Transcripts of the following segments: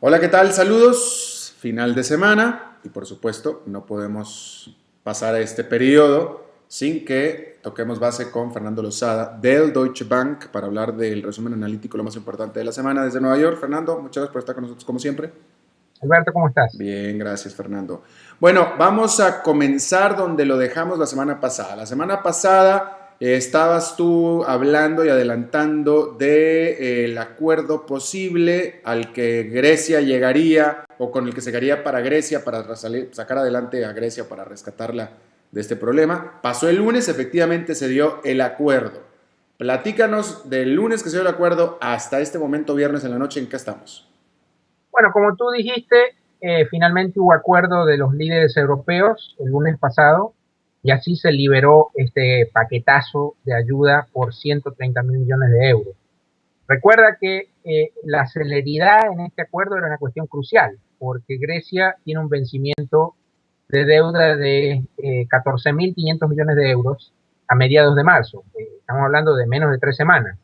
Hola, ¿qué tal? Saludos. Final de semana y por supuesto no podemos pasar a este periodo sin que toquemos base con Fernando Lozada del Deutsche Bank para hablar del resumen analítico lo más importante de la semana desde Nueva York. Fernando, muchas gracias por estar con nosotros como siempre. Alberto, ¿cómo estás? Bien, gracias Fernando. Bueno, vamos a comenzar donde lo dejamos la semana pasada. La semana pasada estabas tú hablando y adelantando del acuerdo posible al que Grecia llegaría o con el que se llegaría para Grecia para sacar adelante a Grecia para rescatarla de este problema. Pasó el lunes, efectivamente se dio el acuerdo. Platícanos del lunes que se dio el acuerdo hasta este momento, viernes en la noche, ¿en qué estamos? Bueno, como tú dijiste, finalmente hubo acuerdo de los líderes europeos el lunes pasado y así se liberó este paquetazo de ayuda por 130 mil millones de euros. Recuerda que la celeridad en este acuerdo era una cuestión crucial, porque Grecia tiene un vencimiento de deuda de 14.500 millones de euros a mediados de marzo. Estamos hablando de menos de 3 semanas.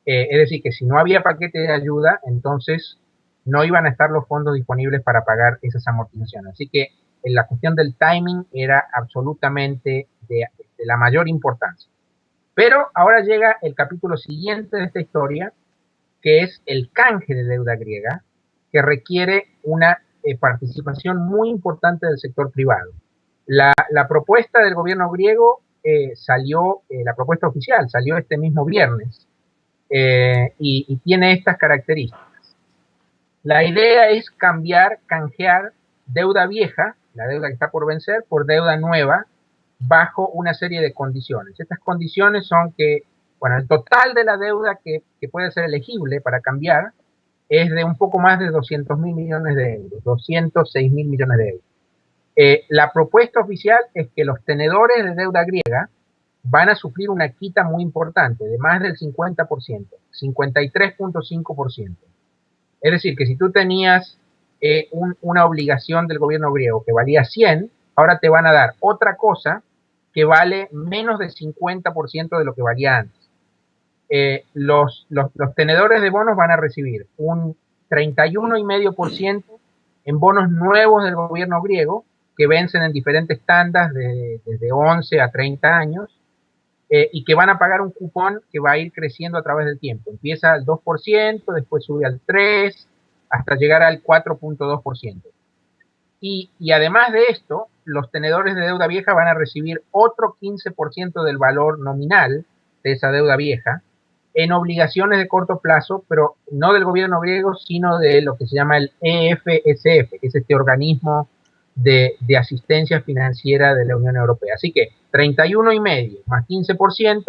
Es decir, que si no había paquete de ayuda, entonces no iban a estar los fondos disponibles para pagar esas amortizaciones. Así que la cuestión del timing era absolutamente de la mayor importancia. Pero ahora llega el capítulo siguiente de esta historia, que es el canje de deuda griega, que requiere una participación muy importante del sector privado. La propuesta del gobierno griego la propuesta oficial salió este mismo viernes y tiene estas características. La idea es canjear deuda vieja, la deuda que está por vencer, por deuda nueva, bajo una serie de condiciones. Estas condiciones son que, bueno, el total de la deuda que puede ser elegible para cambiar es de un poco más de 200 mil millones de euros, 206 mil millones de euros. La propuesta oficial es que los tenedores de deuda griega van a sufrir una quita muy importante, de más del 50%, 53.5%. Es decir, que si tú tenías una obligación del gobierno griego que valía 100, ahora te van a dar otra cosa que vale menos del 50% de lo que valía antes. Los tenedores de bonos van a recibir un 31,5% en bonos nuevos del gobierno griego que vencen en diferentes tandas desde 11 a 30 años y que van a pagar un cupón que va a ir creciendo a través del tiempo. Empieza al 2%, después sube al 3%, hasta llegar al 4.2%. Y además de esto, los tenedores de deuda vieja van a recibir otro 15% del valor nominal de esa deuda vieja en obligaciones de corto plazo, pero no del gobierno griego, sino de lo que se llama el EFSF, que es este organismo de asistencia financiera de la Unión Europea. Así que 31,5 más 15%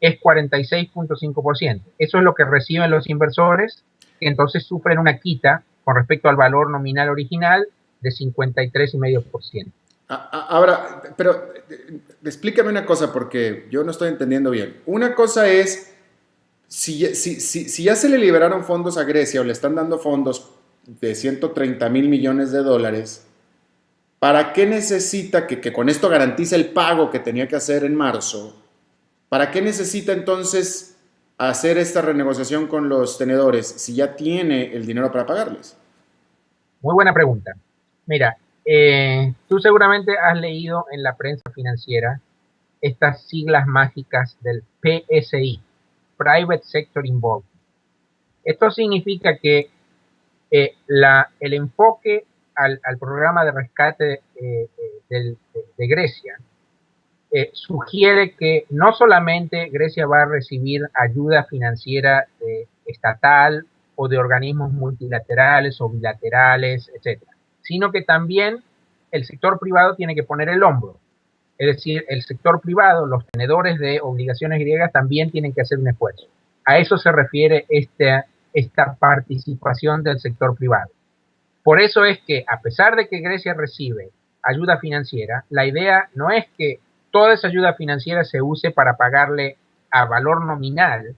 es 46.5%. Eso es lo que reciben los inversores, que entonces sufren una quita con respecto al valor nominal original de 53,5%. Ahora, pero explícame una cosa porque yo no estoy entendiendo bien. Una cosa es, si ya se le liberaron fondos a Grecia o le están dando fondos de 130 mil millones de dólares, ¿para qué necesita que con esto garantice el pago que tenía que hacer en marzo? ¿Para qué necesita entonces hacer esta renegociación con los tenedores si ya tiene el dinero para pagarles? Muy buena pregunta. Mira, tú seguramente has leído en la prensa financiera estas siglas mágicas del PSI, Private Sector Involvement. Esto significa que el enfoque al programa de rescate de Grecia sugiere que no solamente Grecia va a recibir ayuda financiera estatal o de organismos multilaterales o bilaterales, etcétera, sino que también el sector privado tiene que poner el hombro. Es decir, el sector privado, los tenedores de obligaciones griegas también tienen que hacer un esfuerzo. A eso se refiere esta participación del sector privado. Por eso es que, a pesar de que Grecia recibe ayuda financiera, la idea no es que toda esa ayuda financiera se use para pagarle a valor nominal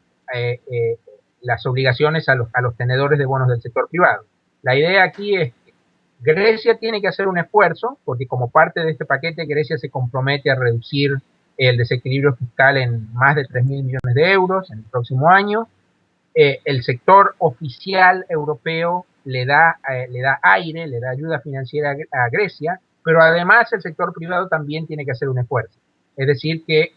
las obligaciones a los tenedores de bonos del sector privado. La idea aquí es que Grecia tiene que hacer un esfuerzo, porque como parte de este paquete, Grecia se compromete a reducir el desequilibrio fiscal en más de 3.000 millones de euros en el próximo año. El sector oficial europeo le da aire, le da ayuda financiera a Grecia, pero además el sector privado también tiene que hacer un esfuerzo. Es decir, que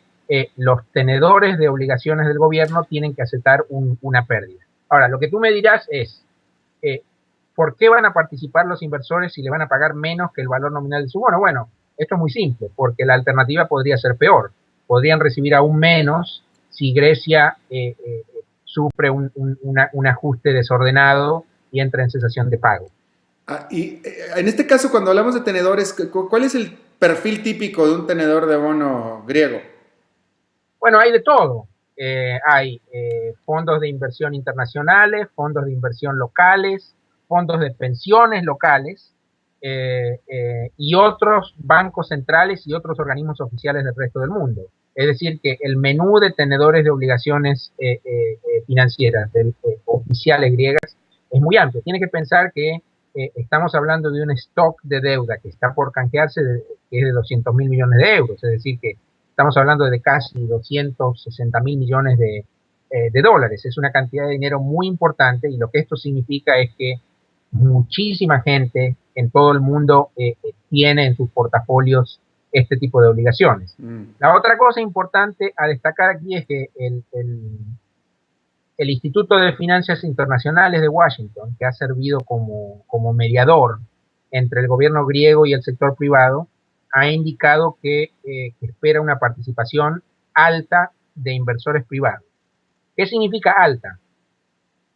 los tenedores de obligaciones del gobierno tienen que aceptar una pérdida. Ahora, lo que tú me dirás es, eh, ¿por qué van a participar los inversores si le van a pagar menos que el valor nominal de su bono? Bueno, esto es muy simple, porque la alternativa podría ser peor. Podrían recibir aún menos si Grecia sufre un ajuste desordenado y entra en cesación de pago. Y en este caso, cuando hablamos de tenedores, ¿cuál es el perfil típico de un tenedor de bono griego? Bueno, hay de todo. Hay fondos de inversión internacionales, fondos de inversión locales, fondos de pensiones locales y otros bancos centrales y otros organismos oficiales del resto del mundo. Es decir, que el menú de tenedores de obligaciones financieras oficiales griegas es muy amplio. Tiene que pensar que estamos hablando de un stock de deuda que está por canjearse, que es de 200.000 millones de euros. Es decir, que estamos hablando de casi 260.000 millones de dólares. Es una cantidad de dinero muy importante y lo que esto significa es que muchísima gente en todo el mundo tiene en sus portafolios este tipo de obligaciones. La otra cosa importante a destacar aquí es que el Instituto de Finanzas Internacionales de Washington, que ha servido como mediador entre el gobierno griego y el sector privado, ha indicado que espera una participación alta de inversores privados. ¿Qué significa alta?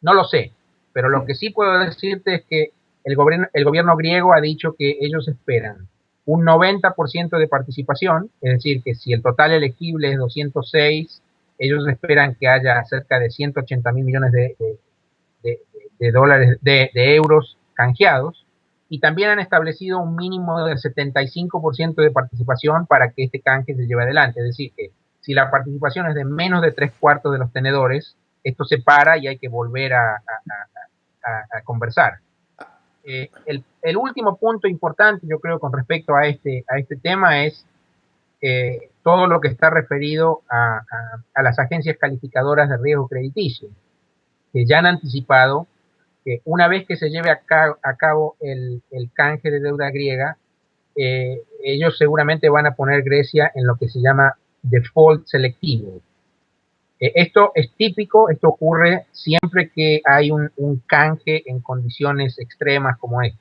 No lo sé, pero lo que sí puedo decirte es que el gobierno griego ha dicho que ellos esperan un 90% de participación, es decir, que si el total elegible es 206, ellos esperan que haya cerca de 180.000 millones de dólares, de euros canjeados, y también han establecido un mínimo del 75% de participación para que este canje se lleve adelante. Es decir, que si la participación es de menos de 3/4 de los tenedores, esto se para y hay que volver a conversar. El último punto importante, yo creo, con respecto a este tema es todo lo que está referido a las agencias calificadoras de riesgo crediticio, que ya han anticipado que una vez que se lleve a cabo el canje de deuda griega, ellos seguramente van a poner Grecia en lo que se llama default selectivo. Esto es típico, esto ocurre siempre que hay un canje en condiciones extremas como esta.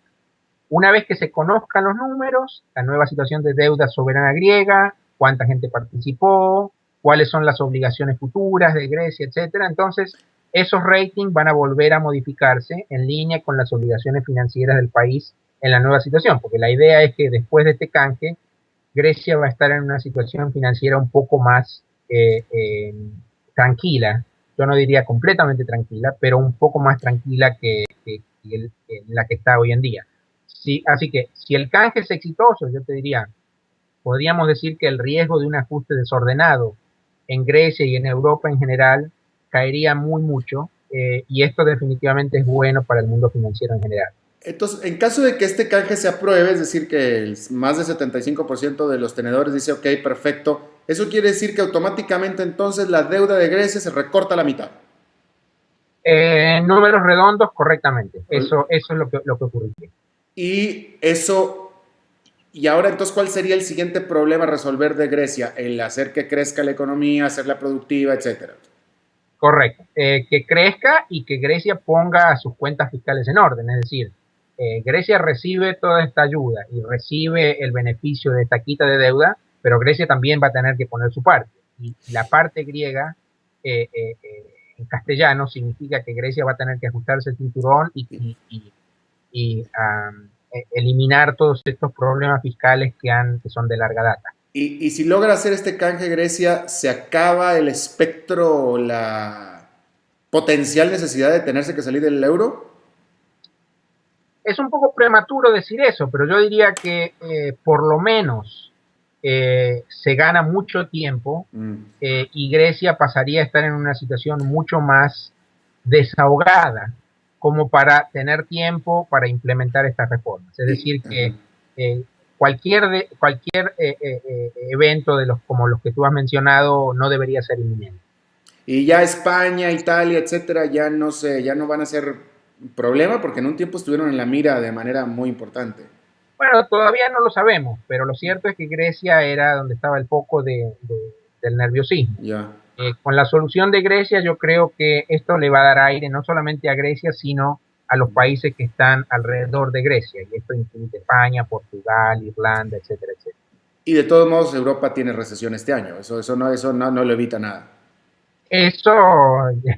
Una vez que se conozcan los números, la nueva situación de deuda soberana griega, cuánta gente participó, cuáles son las obligaciones futuras de Grecia, etcétera, entonces esos ratings van a volver a modificarse en línea con las obligaciones financieras del país en la nueva situación, porque la idea es que después de este canje, Grecia va a estar en una situación financiera un poco más tranquila, yo no diría completamente tranquila, pero un poco más tranquila que la que está hoy en día. Sí, así que si el canje es exitoso, yo te diría, podríamos decir que el riesgo de un ajuste desordenado en Grecia y en Europa en general caería muy mucho, y esto definitivamente es bueno para el mundo financiero en general. Entonces, en caso de que este canje se apruebe, es decir, que más del 75% de los tenedores dice, ok, perfecto, eso quiere decir que automáticamente entonces la deuda de Grecia se recorta a la mitad. Números redondos, correctamente. Eso es lo que ocurriría. Y eso, y ahora entonces, ¿cuál sería el siguiente problema a resolver de Grecia? El hacer que crezca la economía, hacerla productiva, etcétera. Correcto. Que crezca y que Grecia ponga sus cuentas fiscales en orden. Es decir, Grecia recibe toda esta ayuda y recibe el beneficio de esta quita de deuda, pero Grecia también va a tener que poner su parte. Y la parte griega, en castellano, significa que Grecia va a tener que ajustarse el cinturón y eliminar todos estos problemas fiscales que son de larga data. Y si logra hacer este canje Grecia, ¿se acaba el espectro, la potencial necesidad de tenerse que salir del euro? Es un poco prematuro decir eso, pero yo diría que por lo menos se gana mucho tiempo y Grecia pasaría a estar en una situación mucho más desahogada como para tener tiempo para implementar estas reformas. Es decir, que cualquier evento como los que tú has mencionado no debería ser inminente. Y ya España, Italia, etcétera, ya no van a ser problema porque en un tiempo estuvieron en la mira de manera muy importante. Bueno, todavía no lo sabemos, pero lo cierto es que Grecia era donde estaba el foco del nerviosismo. Ya, Con la solución de Grecia, yo creo que esto le va a dar aire no solamente a Grecia, sino a los países que están alrededor de Grecia. Y esto incluye España, Portugal, Irlanda, etcétera, etcétera. y de todos modos Europa tiene recesión este año, eso no lo evita nada. Eso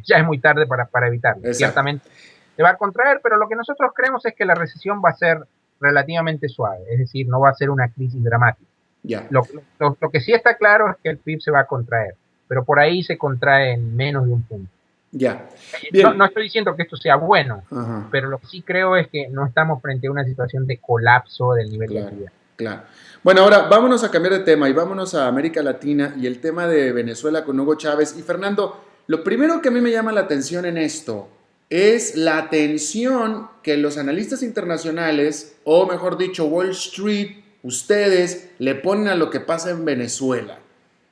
ya es muy tarde para evitarlo. Exacto, Ciertamente se va a contraer, pero lo que nosotros creemos es que la recesión va a ser relativamente suave, es decir, no va a ser una crisis dramática. ya, Lo que sí está claro es que el PIB se va a contraer, pero por ahí se contrae en menos de un punto. ya. No Bien. estoy diciendo que esto sea bueno, Ajá. pero lo que sí creo es que no estamos frente a una situación de colapso del nivel de Claro, actividad. claro. Bueno, ahora vámonos a cambiar de tema y vámonos a América Latina y el tema de Venezuela con Hugo Chávez. Y Fernando, lo primero que a mí me llama la atención en esto es la atención que los analistas internacionales, o mejor dicho, Wall Street, ustedes le ponen a lo que pasa en Venezuela.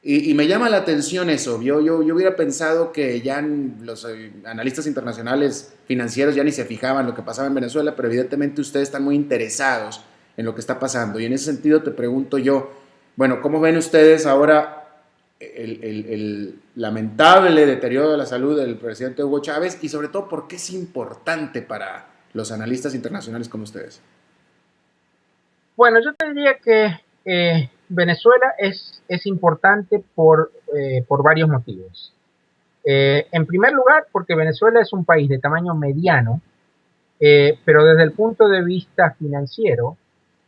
Y me llama la atención eso. Yo hubiera pensado que ya los analistas internacionales financieros ya ni se fijaban en lo que pasaba en Venezuela, pero evidentemente ustedes están muy interesados en lo que está pasando. Y en ese sentido te pregunto yo, bueno, ¿cómo ven ustedes ahora el lamentable deterioro de la salud del presidente Hugo Chávez? Y sobre todo, ¿por qué es importante para los analistas internacionales como ustedes? Bueno, yo te diría que Venezuela es importante por varios motivos. En primer lugar, porque Venezuela es un país de tamaño mediano, pero desde el punto de vista financiero,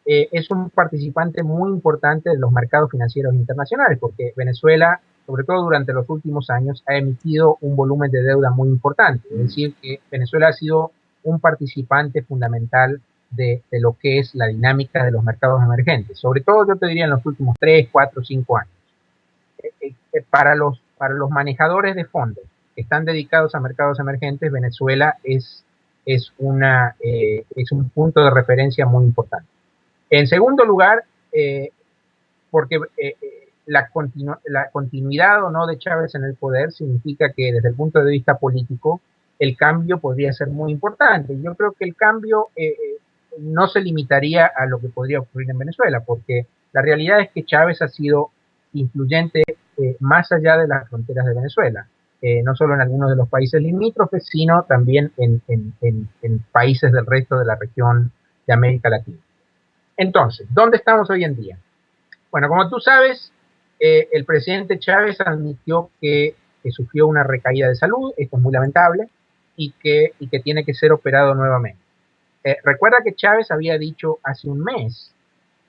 es un participante muy importante de los mercados financieros internacionales, porque Venezuela, sobre todo durante los últimos años, ha emitido un volumen de deuda muy importante. Es decir, que Venezuela ha sido un participante fundamental de lo que es la dinámica de los mercados emergentes, sobre todo yo te diría en los últimos 3, 4, 5 años. Para los manejadores de fondos que están dedicados a mercados emergentes, Venezuela es un punto de referencia muy importante. En segundo lugar, porque la continuidad o no de Chávez en el poder significa que desde el punto de vista político el cambio podría ser muy importante. Yo creo que el cambio no se limitaría a lo que podría ocurrir en Venezuela, porque la realidad es que Chávez ha sido influyente más allá de las fronteras de Venezuela. No solo en algunos de los países limítrofes, sino también en países del resto de la región de América Latina. Entonces, ¿dónde estamos hoy en día? Bueno, como tú sabes, el presidente Chávez admitió que sufrió una recaída de salud, esto es muy lamentable, y que tiene que ser operado nuevamente. Recuerda que Chávez había dicho hace un mes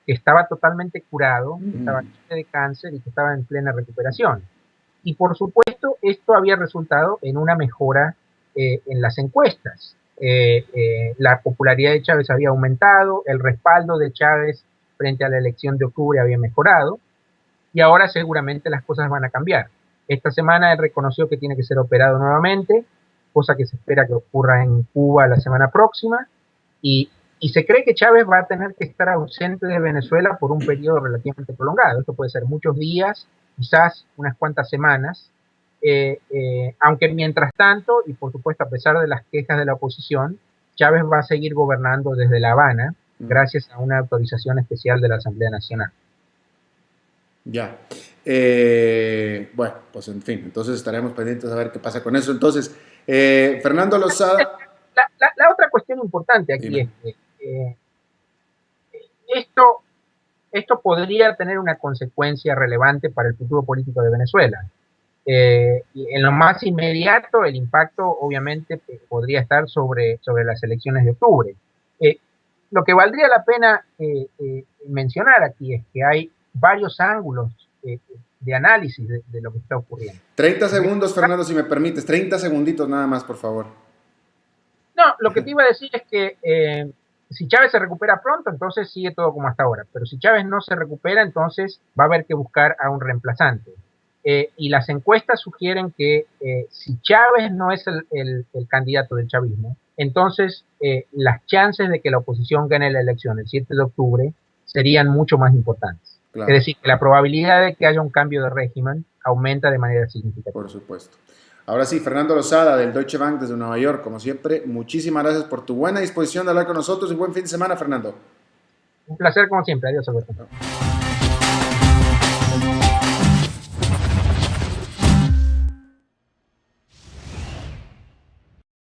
que estaba totalmente curado, que estaba libre de cáncer y que estaba en plena recuperación. Y por supuesto, esto había resultado en una mejora en las encuestas. La popularidad de Chávez había aumentado, el respaldo de Chávez frente a la elección de octubre había mejorado, y ahora seguramente las cosas van a cambiar. Esta semana él reconoció que tiene que ser operado nuevamente, cosa que se espera que ocurra en Cuba la semana próxima, y, y se cree que Chávez va a tener que estar ausente de Venezuela por un periodo relativamente prolongado. Esto puede ser muchos días, quizás unas cuantas semanas, aunque mientras tanto, y por supuesto a pesar de las quejas de la oposición, Chávez va a seguir gobernando desde La Habana gracias a una autorización especial de la Asamblea Nacional. Ya. Bueno, pues en fin, entonces estaremos pendientes a ver qué pasa con eso. Entonces, Fernando Lozada, La otra cuestión importante aquí dime. es que esto, esto podría tener una consecuencia relevante para el futuro político de Venezuela. Y en lo más inmediato, el impacto obviamente podría estar sobre las elecciones de octubre. Eh, lo que valdría la pena mencionar aquí es que hay varios ángulos de análisis de lo que está ocurriendo. 30 segundos, Fernando, si me permites. 30 segunditos nada más, por favor. No, lo que te iba a decir es que si Chávez se recupera pronto, entonces sigue todo como hasta ahora. Pero si Chávez no se recupera, entonces va a haber que buscar a un reemplazante. Y las encuestas sugieren que si Chávez no es el candidato del chavismo, entonces las chances de que la oposición gane la elección el 7 de octubre serían mucho más importantes. Claro, Es decir, que la probabilidad de que haya un cambio de régimen aumenta de manera significativa. por supuesto. Ahora sí, Fernando Lozada del Deutsche Bank desde Nueva York, como siempre, muchísimas gracias por tu buena disposición de hablar con nosotros y buen fin de semana, Fernando. Un placer como siempre. Adiós, Alberto.